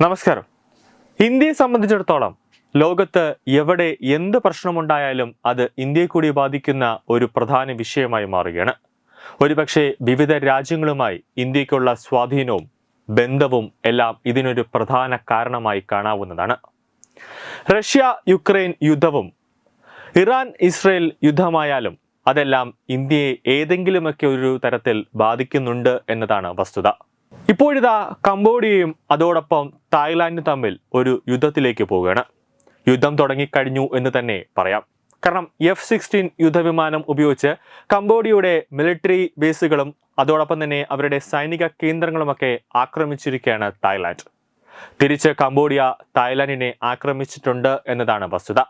നമസ്കാരം. ഇന്ത്യയെ സംബന്ധിച്ചിടത്തോളം ലോകത്ത് എവിടെ എന്ത് പ്രശ്നമുണ്ടായാലും അത് ഇന്ത്യയെ കൂടി ബാധിക്കുന്ന ഒരു പ്രധാന വിഷയമായി മാറുകയാണ്. ഒരുപക്ഷെ വിവിധ രാജ്യങ്ങളുമായി ഇന്ത്യക്കുള്ള സ്വാധീനവും ബന്ധവും എല്ലാം ഇതിനൊരു പ്രധാന കാരണമായി കാണാവുന്നതാണ്. റഷ്യ യുക്രൈൻ യുദ്ധവും ഇറാൻ ഇസ്രയേൽ യുദ്ധമായാലും അതെല്ലാം ഇന്ത്യയെ ഏതെങ്കിലുമൊക്കെ ഒരു തരത്തിൽ ബാധിക്കുന്നുണ്ട് എന്നതാണ് വസ്തുത. ഇപ്പോഴിതാ കംബോഡിയയും അതോടൊപ്പം തായ്ലാൻഡും തമ്മിൽ ഒരു യുദ്ധത്തിലേക്ക് പോവുകയാണ്. യുദ്ധം തുടങ്ങിക്കഴിഞ്ഞു എന്ന് തന്നെ പറയാം. കാരണം F-16 യുദ്ധവിമാനം ഉപയോഗിച്ച് കംബോഡിയയുടെ മിലിറ്ററി ബേസുകളും അതോടൊപ്പം തന്നെ അവരുടെ സൈനിക കേന്ദ്രങ്ങളുമൊക്കെ ആക്രമിച്ചിരിക്കുകയാണ് തായ്ലാൻഡ്. തിരിച്ച് കംബോഡിയ തായ്ലാൻഡിനെ ആക്രമിച്ചിട്ടുണ്ട് എന്നതാണ് വസ്തുത.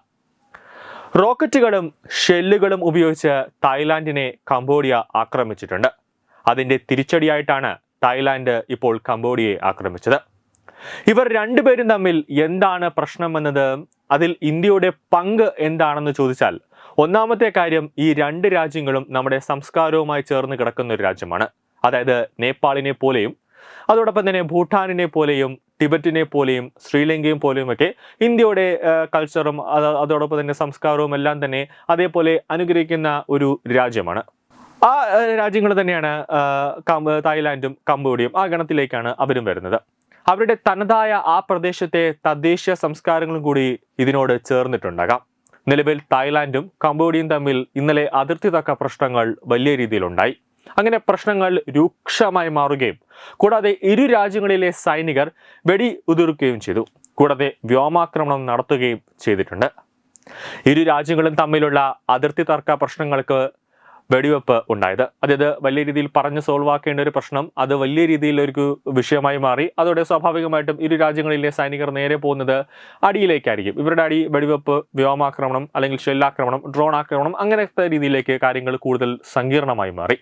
റോക്കറ്റുകളും ഷെല്ലുകളും ഉപയോഗിച്ച് തായ്ലാൻഡിനെ കംബോഡിയ ആക്രമിച്ചിട്ടുണ്ട്. അതിന്റെ തിരിച്ചടിയായിട്ടാണ് തായ്ലാൻഡ് ഇപ്പോൾ കംബോഡിയയെ ആക്രമിച്ചത്. ഇവർ രണ്ടുപേരും തമ്മിൽ എന്താണ് പ്രശ്നമെന്നത്, അതിൽ ഇന്ത്യയുടെ പങ്ക് എന്താണെന്ന് ചോദിച്ചാൽ, ഒന്നാമത്തെ കാര്യം, ഈ രണ്ട് രാജ്യങ്ങളും നമ്മുടെ സംസ്കാരവുമായി ചേർന്ന് കിടക്കുന്ന ഒരു രാജ്യമാണ്. അതായത് നേപ്പാളിനെ പോലെയും അതോടൊപ്പം തന്നെ ഭൂട്ടാനിനെ പോലെയും ടിബറ്റിനെ പോലെയും ശ്രീലങ്കയും പോലെയും ഒക്കെ ഇന്ത്യയുടെ കൾച്ചറും അതോടൊപ്പം തന്നെ സംസ്കാരവും എല്ലാം തന്നെ അതേപോലെ അനുഗ്രഹിക്കുന്ന ഒരു രാജ്യമാണ്. ആ രാജ്യങ്ങൾ തന്നെയാണ് തായ്ലാൻഡും കംബോഡിയയും. ആ ഗണത്തിലേക്കാണ് അവരും വരുന്നത്. അവരുടെ തനതായ ആ പ്രദേശത്തെ തദ്ദേശീയ സംസ്കാരങ്ങളും കൂടി ഇതിനോട് ചേർന്നിട്ടുണ്ടാകാം. നിലവിൽ തായ്ലാൻഡും കംബോഡിയയും തമ്മിൽ ഇന്നലെ അതിർത്തി തക്ക പ്രശ്നങ്ങൾ വലിയ രീതിയിലുണ്ടായി. അങ്ങനെ പ്രശ്നങ്ങൾ രൂക്ഷമായി മാറുകയും കൂടാതെ ഇരു രാജ്യങ്ങളിലെ സൈനികർ വെടി ഉതിർക്കുകയും ചെയ്തു. കൂടാതെ വ്യോമാക്രമണം നടത്തുകയും ചെയ്തിട്ടുണ്ട്. ഇരു രാജ്യങ്ങളും തമ്മിലുള്ള അതിർത്തി തർക്ക പ്രശ്നങ്ങൾക്ക് വെടിവെപ്പ് ഉണ്ടായത്, അതായത് വലിയ രീതിയിൽ പറഞ്ഞ് സോൾവ് ആക്കേണ്ട ഒരു പ്രശ്നം അത് വലിയ രീതിയിൽ ഒരു വിഷയമായി മാറി. അതോടെ സ്വാഭാവികമായിട്ടും ഇരു രാജ്യങ്ങളിലെ സൈനികർ നേരെ പോകുന്നത് അടിയിലേക്കായിരിക്കും. ഇവരുടെ അടി വെടിവെപ്പ്, വ്യോമാക്രമണം അല്ലെങ്കിൽ ഷെല്ലാക്രമണം, ഡ്രോൺ ആക്രമണം, അങ്ങനത്തെ രീതിയിലേക്ക് കാര്യങ്ങൾ കൂടുതൽ സങ്കീർണമായി മാറി.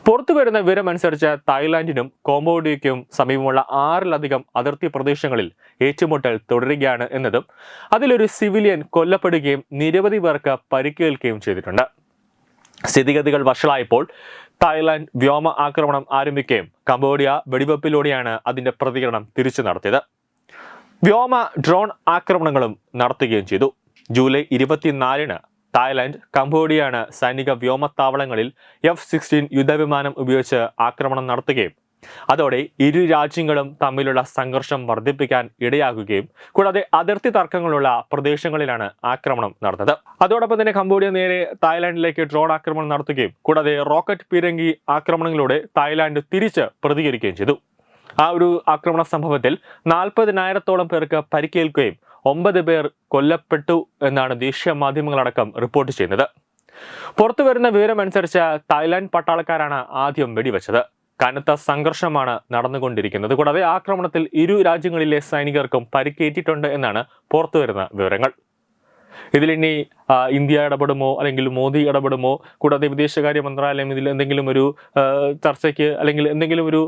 പുറത്തു വരുന്ന വിവരമനുസരിച്ച് തായ്ലാൻഡിനും കംബോഡിയയ്ക്കും സമീപമുള്ള 6ലധികം അതിർത്തി പ്രദേശങ്ങളിൽ ഏറ്റുമുട്ടൽ തുടരുകയാണ് എന്നതും അതിലൊരു സിവിലിയൻ കൊല്ലപ്പെടുകയും നിരവധി പേർക്ക് പരിക്കേൽക്കുകയും ചെയ്തിട്ടുണ്ട്. സ്ഥിതിഗതികൾ വഷളായപ്പോൾ തായ്ലാൻഡ് വ്യോമ ആക്രമണം ആരംഭിക്കുകയും കംബോഡിയ വെടിവെപ്പിലൂടെയാണ് അതിന്റെ പ്രതികരണം തിരിച്ചു നടത്തിയത്. വ്യോമ ഡ്രോൺ ആക്രമണങ്ങളും നടത്തുകയും ചെയ്തു. ജൂലൈ 24-ന് തായ്ലാൻഡ് കംബോഡിയയാണ് സൈനിക വ്യോമത്താവളങ്ങളിൽ F-16 യുദ്ധവിമാനം ഉപയോഗിച്ച് ആക്രമണം നടത്തുകയും അതോടെ ഇരു രാജ്യങ്ങളും തമ്മിലുള്ള സംഘർഷം വർദ്ധിപ്പിക്കാൻ ഇടയാകുകയും കൂടാതെ അതിർത്തി തർക്കങ്ങളുള്ള പ്രദേശങ്ങളിലാണ് ആക്രമണം നടന്നത്. അതോടൊപ്പം തന്നെ കംബോഡിയ നേരെ തായ്ലാൻഡിലേക്ക് ഡ്രോൺ ആക്രമണം നടത്തുകയും കൂടാതെ റോക്കറ്റ് പീരങ്കി ആക്രമണങ്ങളിലൂടെ തായ്ലാൻഡ് തിരിച്ച് പ്രതികരിക്കുകയും ചെയ്തു. ആ ഒരു ആക്രമണ സംഭവത്തിൽ 40,000-ഓളം പേർക്ക് പരിക്കേൽക്കുകയും 9 പേർ കൊല്ലപ്പെട്ടു എന്നാണ് ദേശീയ മാധ്യമങ്ങളടക്കം റിപ്പോർട്ട് ചെയ്യുന്നത്. പുറത്തു വരുന്ന വിവരമനുസരിച്ച് തായ്ലാൻഡ് പട്ടാളക്കാരാണ് ആദ്യം വെടിവെച്ചത്. കനത്ത സംഘർഷമാണ് നടന്നുകൊണ്ടിരിക്കുന്നത്. കൂടാതെ ആക്രമണത്തിൽ ഇരു രാജ്യങ്ങളിലെ സൈനികർക്കും പരിക്കേറ്റിട്ടുണ്ട് എന്നാണ് പുറത്തുവരുന്ന വിവരങ്ങൾ. ഇതിലിനി ഇന്ത്യ ഇടപെടുമോ അല്ലെങ്കിൽ മോദി ഇടപെടുമോ, കൂടാതെ വിദേശകാര്യ മന്ത്രാലയം ഇതിൽ എന്തെങ്കിലും ഒരു ചർച്ചയ്ക്ക് അല്ലെങ്കിൽ എന്തെങ്കിലും ഒരു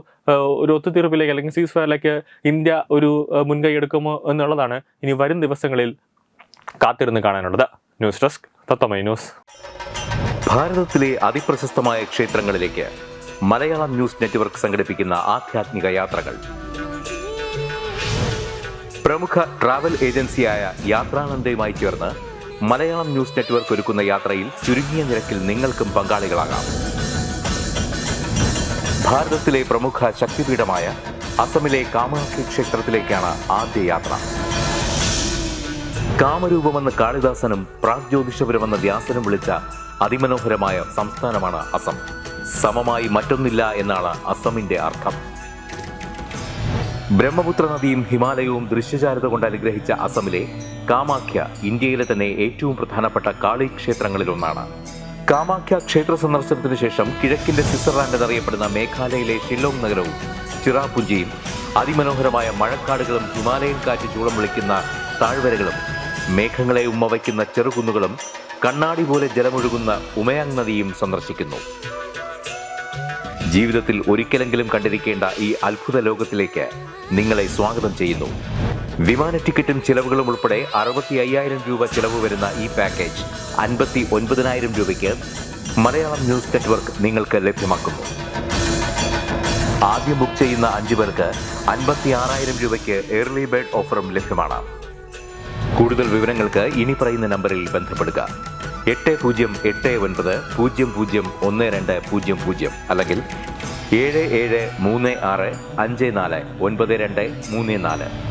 ഒത്തുതീർപ്പിലേക്ക് അല്ലെങ്കിൽ സീസ് ഫയറിലേക്ക് ഇന്ത്യ ഒരു മുൻകൈ എടുക്കുമോ എന്നുള്ളതാണ് ഇനി വരും ദിവസങ്ങളിൽ കാത്തിരുന്ന് കാണാനുള്ളത്. ന്യൂസ് ഡെസ്ക് തത്വമൈ ന്യൂസ്. ഭാരതത്തിലെ അതിപ്രശസ്തമായ ക്ഷേത്രങ്ങളിലേക്ക് മലയാളം ന്യൂസ് നെറ്റ്വർക്ക് സംഘടിപ്പിക്കുന്ന ആധ്യാത്മിക യാത്രകൾ. പ്രമുഖ ട്രാവൽ ഏജൻസിയായ യാത്രാനന്ദയുമായി ചേർന്ന് മലയാളം ന്യൂസ് നെറ്റ്വർക്ക് ഒരുക്കുന്ന യാത്രയിൽ ചുരുങ്ങിയ നിരക്കിൽ നിങ്ങൾക്കും പങ്കാളികളാകാം. ഭാരതത്തിലെ പ്രമുഖ ശക്തിപീഠമായ അസമിലെ കാമാഖ്യ ക്ഷേത്രത്തിലേക്കാണ് ആദ്യ യാത്ര. കാമരൂപമെന്ന് കാളിദാസനും പ്രാഗ്ജ്യോതിഷപുരമെന്ന വ്യാസനും വിളിച്ച അതിമനോഹരമായ സംസ്ഥാനമാണ് അസം. സമമായി മറ്റൊന്നില്ല എന്നാണ് അസമിന്റെ അർത്ഥം. ബ്രഹ്മപുത്ര നദിയും ഹിമാലയവും ദൃശ്യചാരുത കൊണ്ട് അനുഗ്രഹിച്ച അസമിലെ കാമാഖ്യ ഇന്ത്യയിലെ തന്നെ ഏറ്റവും പ്രധാനപ്പെട്ട കാളി ക്ഷേത്രങ്ങളിലൊന്നാണ്. കാമാഖ്യ ക്ഷേത്ര സന്ദർശനത്തിന് ശേഷം കിഴക്കിന്റെ സ്വിറ്റ്സർലാൻഡ് എന്നറിയപ്പെടുന്ന മേഘാലയയിലെ ഷില്ലോങ് നഗരവും ചിറാപുഞ്ചിയും അതിമനോഹരമായ മഴക്കാടുകളും ഹിമാലയൻ കാറ്റ് ചൂളം വിളിക്കുന്ന താഴ്വരകളും മേഘങ്ങളെ ഉമ്മവയ്ക്കുന്ന ചെറുകുന്നുകളും കണ്ണാടി പോലെ ജലമൊഴുകുന്ന ഉമയാങ് നദിയും സന്ദർശിക്കുന്നു. ജീവിതത്തിൽ ഒരിക്കലെങ്കിലും കണ്ടിരിക്കേണ്ട ഈ അത്ഭുത ലോകത്തിലേക്ക് നിങ്ങളെ സ്വാഗതം ചെയ്യുന്നു. വിമാന ടിക്കറ്റും ചിലവുകളും ഉൾപ്പെടെ 65,000 രൂപ ചിലവ് വരുന്ന ഈ പാക്കേജ് 59,000 രൂപയ്ക്ക് മലയാളം ന്യൂസ് നെറ്റ്വർക്ക് നിങ്ങൾക്ക് ലഭ്യമാക്കുന്നു. ആദ്യം ബുക്ക് ചെയ്യുന്ന 5 പേർക്ക് 56,000 രൂപയ്ക്ക് ഏർലി ബേർഡ് ഓഫറും ലഭ്യമാണ്. കൂടുതൽ വിവരങ്ങൾക്ക് ഇനി പറയുന്ന നമ്പറിൽ ബന്ധപ്പെടുക. 8089001200 അല്ലെങ്കിൽ 7736549234.